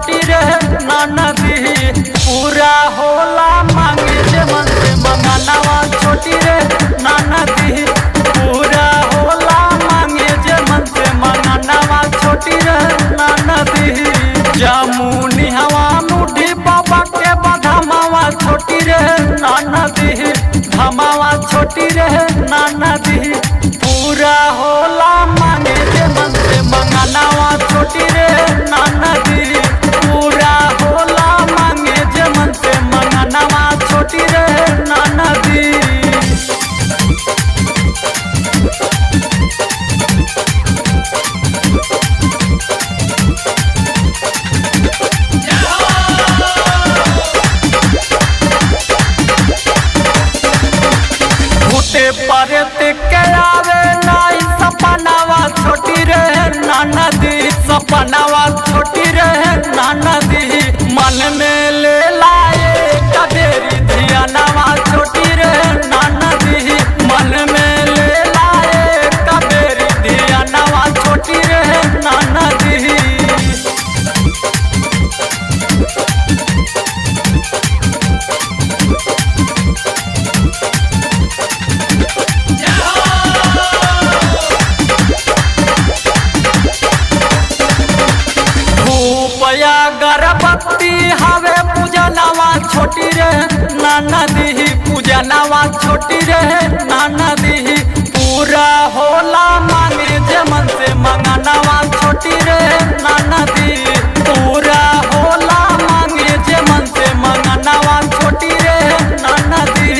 छोटी रे ननदी पूरा होला मांगे जे मन से मंगनवा छोटी रे ननदी पूरा होला मांगे जे मन से मंगनवा छोटी रे ननदी जमुनी हवा मुठी बाबा के बधमावा छोटी रे ननदी धमावा छोटी रे ननदी पूरा होला मांगे जे मन से मंगनवा छोटी रे ननदी पूरा होला मांगे जे मन से मंगनवा छोटी रे ननदी। परते के आवे नाई सपनावा छोटी रे ननदी सपनावा छोटी रे ननदी मन में ले लाए कबेरी धियानवा छोटी रे ननदी मन में ले लाए कबेरी धियानवा छोटी रे ननदी। गर्भवती हवे पूजनवा छोटी रे ननदी पूजनवा छोटी रे ननदी पूरा होला मांगे जे मन से मंगनवा छोटी रे ननदी पूरा होला मांगे जे मन से मंगनवा छोटी रे ननदी।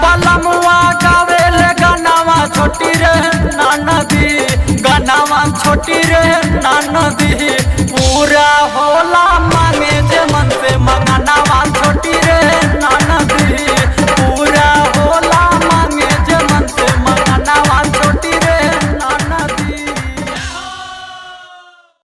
बलमुआ गावेल गनावा छोटी रे ननदी गनावा छोटी रे ननदी पूरा होला